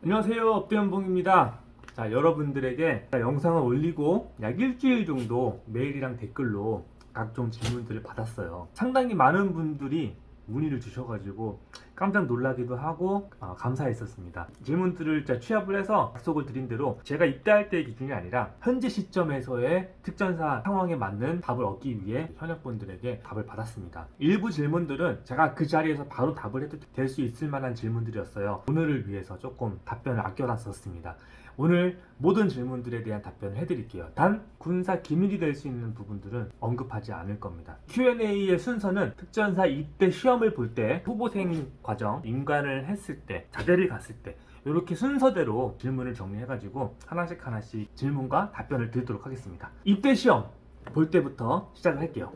안녕하세요, 업대연봉입니다. 자, 여러분들에게 영상을 올리고 약 일주일 정도 메일이랑 댓글로 각종 질문들을 받았어요. 상당히 많은 분들이 문의를 주셔가지고 깜짝 놀라기도 하고 감사했었습니다. 질문들을 취합을 해서 약속을 드린 대로 제가 입대할 때의 기준이 아니라 현재 시점에서의 특전사 상황에 맞는 답을 얻기 위해 현역분들에게 답을 받았습니다. 일부 질문들은 제가 그 자리에서 바로 답을 해도 될 수 있을 만한 질문들이었어요. 오늘을 위해서 조금 답변을 아껴놨었습니다. 오늘 모든 질문들에 대한 답변을 해드릴게요. 단 군사 기밀이 될 수 있는 부분들은 언급하지 않을 겁니다. Q&A의 순서는 특전사 입대 시험을 볼 때, 후보생 과정, 임관을 했을 때, 자대를 갔을 때 이렇게 순서대로 질문을 정리해가지고 하나씩 질문과 답변을 드리도록 하겠습니다. 입대 시험 볼 때부터 시작을 할게요.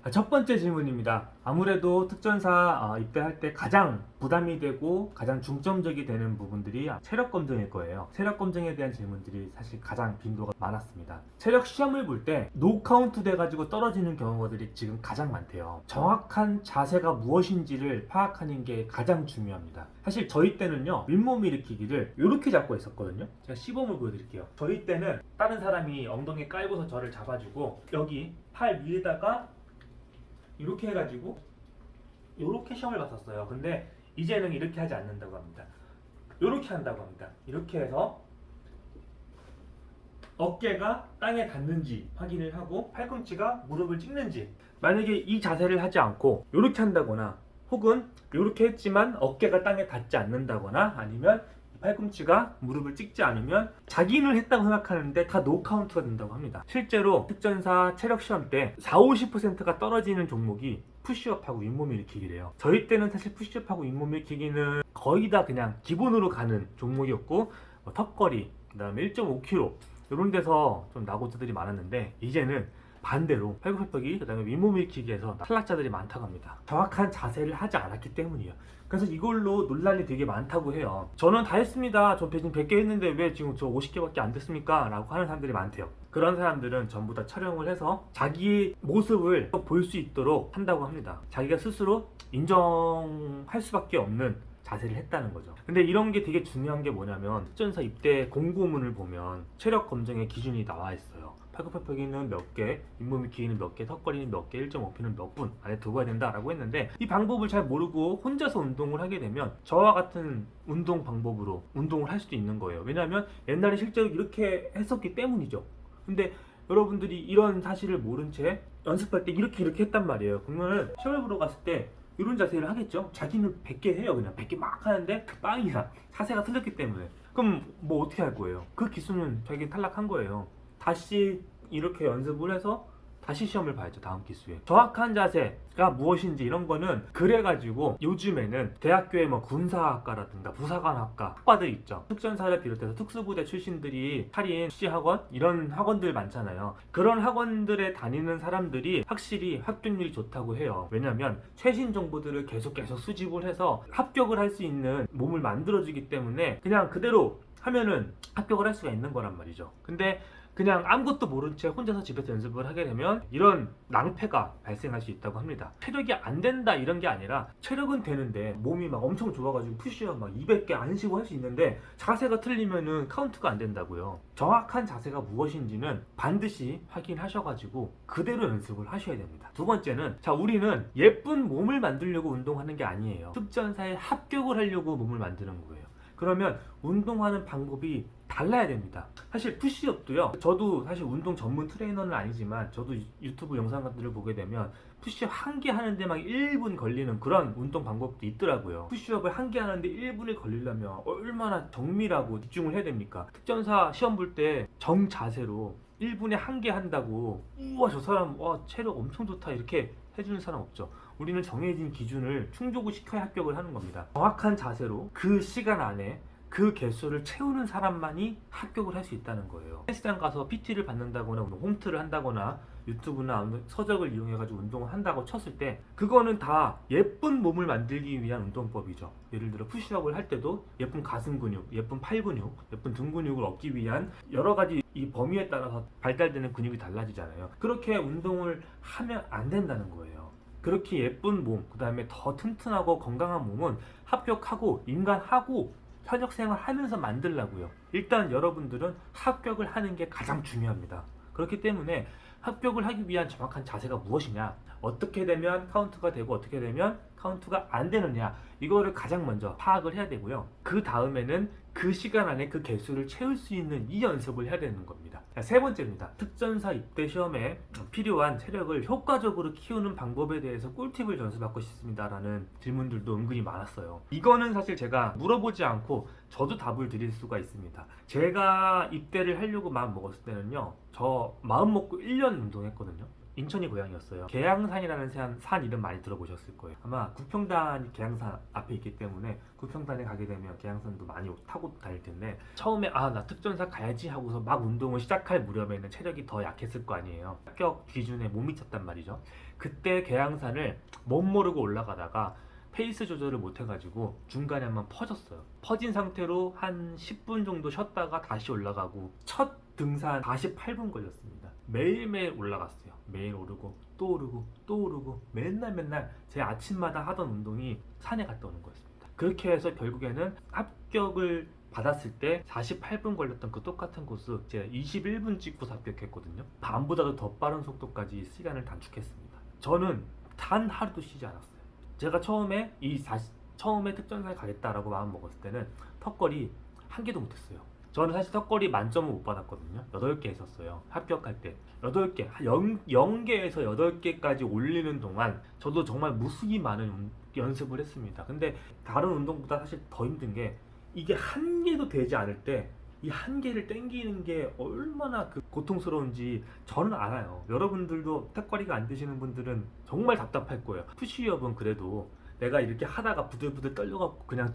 첫 번째 질문입니다. 아무래도 특전사 입대할 때 가장 부담이 되고 가장 중점적이 되는 부분들이 체력 검정일 거예요. 체력 검정에 대한 질문들이 사실 가장 빈도가 많았습니다. 체력 시험을 볼 때 노카운트 돼가지고 떨어지는 경우들이 지금 가장 많대요. 정확한 자세가 무엇인지를 파악하는 게 가장 중요합니다. 사실 저희 때는요, 윗몸 일으키기를 이렇게 잡고 했었거든요. 제가 시범을 보여드릴게요. 저희 때는 다른 사람이 엉덩이 깔고서 저를 잡아주고 여기 팔 위에다가 이렇게 해가지고 이렇게 시험을 봤었어요. 근데 이제는 이렇게 하지 않는다고 합니다. 이렇게 한다고 합니다. 이렇게 해서 어깨가 땅에 닿는지 확인을 하고 팔꿈치가 무릎을 찍는지, 만약에 이 자세를 하지 않고 이렇게 한다거나 혹은 이렇게 했지만 어깨가 땅에 닿지 않는다거나 아니면 팔꿈치가 무릎을 찍지 않으면 자기는 했다고 생각하는데 다 노카운트가 된다고 합니다. 실제로 특전사 체력 시험 때 40~50%가 떨어지는 종목이 푸시업하고 윗몸 일으키기래요. 저희 때는 사실 푸시업하고 윗몸 일으키기는 거의 다 그냥 기본으로 가는 종목이었고 턱걸이, 그 다음에 1.5kg 이런 데서 좀 낙오자들이 많았는데 이제는 반대로 팔굽혀펴기, 그 다음에 윗몸 일으키기에서 탈락자들이 많다고 합니다. 정확한 자세를 하지 않았기 때문이에요. 그래서 이걸로 논란이 되게 많다고 해요. 저는 다 했습니다. 저 지금 100개 했는데 왜 지금 저 50개밖에 안 됐습니까? 라고 하는 사람들이 많대요. 그런 사람들은 전부 다 촬영을 해서 자기의 모습을 볼 수 있도록 한다고 합니다. 자기가 스스로 인정할 수밖에 없는 자세를 했다는 거죠. 근데 이런 게 되게 중요한 게 뭐냐면 특전사 입대 공고문을 보면 체력 검정의 기준이 나와 있어요. 팔굽혀펴기는 몇 개, 윗몸 일으키기는 몇 개, 턱걸이는 몇 개, 1.5km는 몇 분 안에 두고 가야 된다라고 했는데 이 방법을 잘 모르고 혼자서 운동을 하게 되면 저와 같은 운동 방법으로 운동을 할 수도 있는 거예요. 왜냐하면 옛날에 실제로 이렇게 했었기 때문이죠. 근데 여러분들이 이런 사실을 모른 채 연습할 때 이렇게 했단 말이에요. 그러면은 시험을 보러 갔을 때 이런 자세를 하겠죠? 자기는 100개 해요. 그냥 100개 막 하는데 빵이야. 자세가 틀렸기 때문에. 그럼 뭐 어떻게 할 거예요? 그 기수는 자기 탈락한 거예요. 다시 이렇게 연습을 해서 다시 시험을 봐야죠. 다음 기수에. 정확한 자세가 무엇인지 이런 거는 그래가지고 요즘에는 대학교에 뭐 군사학과라든가 부사관학과 학과들 있죠. 특전사를 비롯해서 특수부대 출신들이 차린 CC학원 이런 학원들 많잖아요. 그런 학원들에 다니는 사람들이 확실히 합격률이 좋다고 해요. 왜냐면 최신 정보들을 계속 수집을 해서 합격을 할 수 있는 몸을 만들어주기 때문에 그냥 그대로 하면은 합격을 할 수가 있는 거란 말이죠. 근데 그냥 아무것도 모른 채 혼자서 집에서 연습을 하게 되면 이런 낭패가 발생할 수 있다고 합니다. 체력이 안 된다 이런 게 아니라 체력은 되는데 몸이 막 엄청 좋아가지고 푸시업 막 200개 안 쉬고 할 수 있는데 자세가 틀리면은 카운트가 안 된다고요. 정확한 자세가 무엇인지는 반드시 확인하셔가지고 그대로 연습을 하셔야 됩니다. 두 번째는 우리는 예쁜 몸을 만들려고 운동하는 게 아니에요. 특전사에 합격을 하려고 몸을 만드는 거예요. 그러면 운동하는 방법이 달라야 됩니다. 사실 푸시업도요, 저도 사실 운동 전문 트레이너는 아니지만 저도 유튜브 영상 같은 걸 보게 되면 푸시업 한 개 하는데 막 1분 걸리는 그런 운동 방법도 있더라고요. 푸시업을 한 개 하는데 1분을 걸리려면 얼마나 정밀하고 집중을 해야 됩니까? 특전사 시험 볼 때 정자세로 1분에 한 개 한다고 우와 저 사람 체력 엄청 좋다 이렇게 해주는 사람 없죠. 우리는 정해진 기준을 충족을 시켜야 합격을 하는 겁니다. 정확한 자세로 그 시간 안에 그 개수를 채우는 사람만이 합격을 할 수 있다는 거예요. 헬스장 가서 PT를 받는다거나 홈트를 한다거나 유튜브나 서적을 이용해가지고 운동을 한다고 쳤을 때 그거는 다 예쁜 몸을 만들기 위한 운동법이죠. 예를 들어 푸시업을 할 때도 예쁜 가슴 근육, 예쁜 팔 근육, 예쁜 등 근육을 얻기 위한 여러 가지 이 범위에 따라서 발달되는 근육이 달라지잖아요. 그렇게 운동을 하면 안 된다는 거예요. 그렇게 예쁜 몸, 그 다음에 더 튼튼하고 건강한 몸은 합격하고 인간하고 현역 생활 하면서 만들라고요. 일단 여러분들은 합격을 하는 게 가장 중요합니다. 그렇기 때문에 합격을 하기 위한 정확한 자세가 무엇이냐, 어떻게 되면 카운트가 되고 어떻게 되면 카운트가 안 되느냐, 이거를 가장 먼저 파악을 해야 되고요. 그 다음에는 그 시간 안에 그 개수를 채울 수 있는 이 연습을 해야 되는 겁니다. 자, 세 번째입니다. 특전사 입대 시험에 필요한 체력을 효과적으로 키우는 방법에 대해서 꿀팁을 전수받고 싶습니다 라는 질문들도 은근히 많았어요. 이거는 사실 제가 물어보지 않고 저도 답을 드릴 수가 있습니다. 제가 입대를 하려고 마음 먹었을 때는요, 저 마음 먹고 1년 운동했거든요. 인천이 고향이었어요. 계양산이라는 산 이름 많이 들어보셨을 거예요. 아마 구평단이 계양산 앞에 있기 때문에 구평단에 가게 되면 계양산도 많이 타고 다닐 텐데, 처음에 나 특전사 가야지 하고서 막 운동을 시작할 무렵에는 체력이 더 약했을 거 아니에요. 합격 기준에 못 미쳤단 말이죠. 그때 계양산을 못 모르고 올라가다가 페이스 조절을 못 해가지고 중간에 한번 퍼졌어요. 퍼진 상태로 한 10분 정도 쉬었다가 다시 올라가고, 첫 등산 48분 걸렸습니다. 매일매일 올라갔어요. 매일 오르고 또 오르고 또 오르고, 맨날 제 아침마다 하던 운동이 산에 갔다 오는 거였습니다. 그렇게 해서 결국에는 합격을 받았을 때 48분 걸렸던 그 똑같은 코스 제가 21분 찍고서 합격했거든요. 밤보다도 더 빠른 속도까지 시간을 단축했습니다. 저는 단 하루도 쉬지 않았어요. 제가 처음에 처음에 특전사에 가겠다라고 마음 먹었을 때는 턱걸이 한 개도 못했어요. 저는 사실 턱걸이 만점을 못 받았거든요. 8개 했었어요. 합격할 때 8개, 0개에서 8개까지 올리는 동안 저도 정말 무수히 많은 연습을 했습니다. 근데 다른 운동보다 사실 더 힘든 게, 이게 한 개도 되지 않을 때 이 한 개를 땡기는 게 얼마나 그 고통스러운지 저는 알아요. 여러분들도 턱걸이가 안 되시는 분들은 정말 답답할 거예요. 푸시업은 그래도 내가 이렇게 하다가 부들부들 떨려갖고 그냥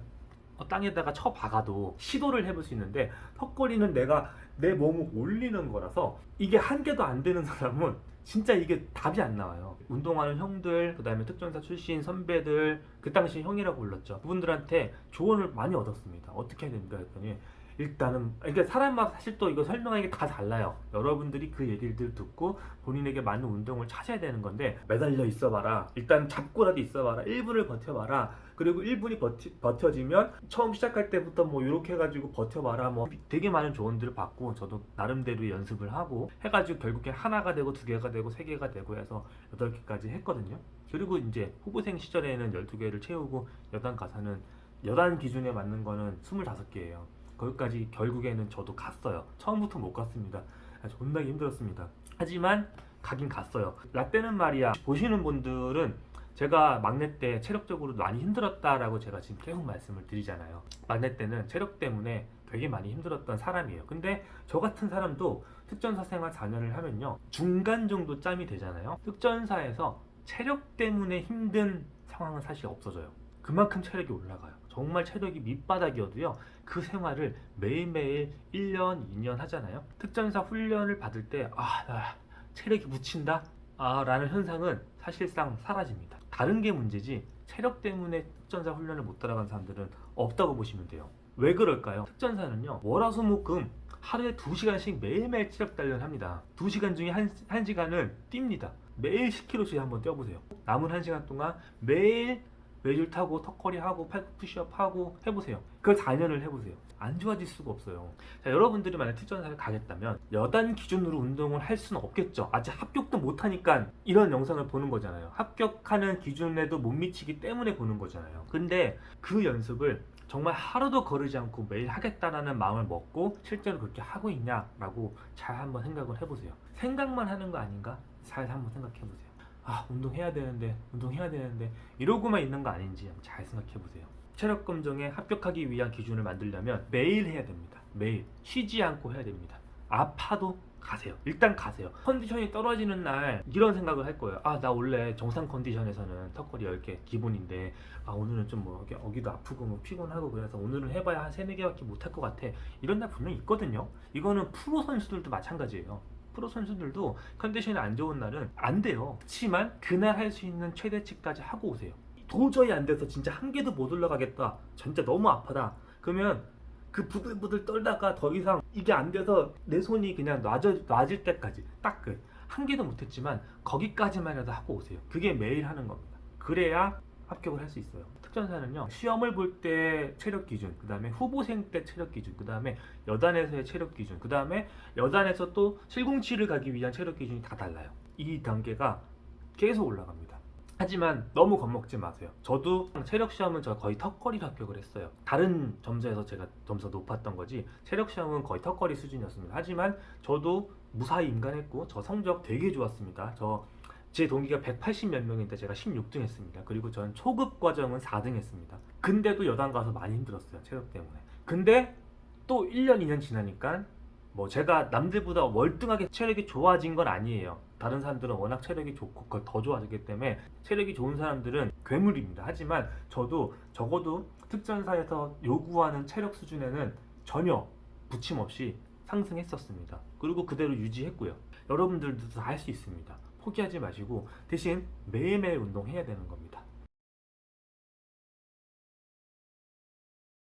땅에다가 쳐 박아도 시도를 해볼 수 있는데, 턱걸이는 내가 내 몸을 올리는 거라서 이게 한 개도 안 되는 사람은 진짜 이게 답이 안 나와요. 운동하는 형들, 그 다음에 특전사 출신 선배들, 그 당시 형이라고 불렀죠. 그분들한테 조언을 많이 얻었습니다. 어떻게 해야 됩니까 했더니, 일단은 그러니까 사람마다 사실 또 이거 설명하는 게 다 달라요. 여러분들이 그 얘기를 듣고 본인에게 맞는 운동을 찾아야 되는 건데, 매달려 있어봐라, 일단 잡고라도 있어봐라, 1분을 버텨봐라, 그리고 1분이 버텨지면 처음 시작할 때부터 뭐 이렇게 해가지고 버텨봐라, 뭐 되게 많은 조언들을 받고 저도 나름대로 연습을 하고 해가지고 결국에 하나가 되고 2개가 되고 3개가 되고 해서 8개까지 했거든요. 그리고 이제 후보생 시절에는 12개를 채우고 여단 가서는 여단 기준에 맞는 거는 25개예요. 거기까지 결국에는 저도 갔어요. 처음부터 못 갔습니다. 존나게 힘들었습니다. 하지만 가긴 갔어요. 라떼는 말이야, 보시는 분들은 제가 막내 때 체력적으로 많이 힘들었다라고 제가 지금 계속 말씀을 드리잖아요. 막내 때는 체력 때문에 되게 많이 힘들었던 사람이에요. 근데 저 같은 사람도 특전사 생활 4년을 하면요, 중간 정도 짬이 되잖아요. 특전사에서 체력 때문에 힘든 상황은 사실 없어져요. 그만큼 체력이 올라가요. 정말 체력이 밑바닥이어도요, 그 생활을 매일매일 1년, 2년 하잖아요. 특전사 훈련을 받을 때 나 체력이 묻힌다? 라는 현상은 사실상 사라집니다. 다른 게 문제지 체력 때문에 특전사 훈련을 못 따라간 사람들은 없다고 보시면 돼요. 왜 그럴까요? 특전사는요, 월화수목금 하루에 2시간씩 매일매일 체력 단련합니다. 2시간 중에 1시간은 뜁니다. 매일 10km씩 한번 뛰어보세요. 남은 1시간 동안 매일 외줄 타고 턱걸이 하고 팔굽 푸시업 하고 해보세요. 그걸 4년을 해보세요. 안 좋아질 수가 없어요. 자, 여러분들이 만약 특전사를 가겠다면 여단 기준으로 운동을 할 수는 없겠죠. 아직 합격도 못하니까 이런 영상을 보는 거잖아요. 합격하는 기준에도 못 미치기 때문에 보는 거잖아요. 근데 그 연습을 정말 하루도 거르지 않고 매일 하겠다라는 마음을 먹고 실제로 그렇게 하고 있냐라고 잘 한번 생각을 해보세요. 생각만 하는 거 아닌가? 잘 한번 생각해보세요. 운동해야 되는데 이러고만 있는 거 아닌지 잘 생각해보세요. 체력 검정에 합격하기 위한 기준을 만들려면 매일 해야 됩니다. 매일 쉬지 않고 해야 됩니다. 아파도 가세요. 일단 가세요. 컨디션이 떨어지는 날 이런 생각을 할 거예요. 나 원래 정상 컨디션에서는 턱걸이 10개 기본인데 오늘은 좀 뭐 어기도 아프고 뭐 피곤하고 그래서 오늘은 해봐야 한 3-4개밖에 못할 것 같아. 이런 날 분명히 있거든요. 이거는 프로 선수들도 마찬가지예요. 프로 선수들도 컨디션이 안 좋은 날은 안 돼요. 그렇지만 그날 할 수 있는 최대치까지 하고 오세요. 도저히 안 돼서 진짜 한 개도 못 올라가겠다, 진짜 너무 아파다, 그러면 그 부들부들 떨다가 더 이상 이게 안 돼서 내 손이 그냥 놔질 때까지 딱 한 개도 못했지만 거기까지만 해도 하고 오세요. 그게 매일 하는 겁니다. 그래야 합격을 할 수 있어요. 특전사는요, 시험을 볼 때 체력 기준, 그 다음에 후보생 때 체력 기준, 그 다음에 여단에서의 체력 기준, 그 다음에 여단에서 또 707을 가기 위한 체력 기준이 다 달라요. 이 단계가 계속 올라갑니다. 하지만 너무 겁먹지 마세요. 저도 체력 시험은 저 거의 턱걸이로 합격을 했어요. 다른 점수에서 제가 점수가 높았던 거지 체력 시험은 거의 턱걸이 수준이었습니다. 하지만 저도 무사히 인간했고 저 성적 되게 좋았습니다. 제 동기가 180 몇 명인데 제가 16등 했습니다. 그리고 저는 초급 과정은 4등 했습니다. 근데도 여단 가서 많이 힘들었어요. 체력 때문에. 근데 또 1년 2년 지나니까 뭐 제가 남들보다 월등하게 체력이 좋아진 건 아니에요. 다른 사람들은 워낙 체력이 좋고 그걸 더 좋아졌기 때문에 체력이 좋은 사람들은 괴물입니다. 하지만 저도 적어도 특전사에서 요구하는 체력 수준에는 전혀 부침 없이 상승했었습니다. 그리고 그대로 유지했고요. 여러분들도 다 할 수 있습니다. 포기하지 마시고 대신 매일매일 운동해야 되는 겁니다.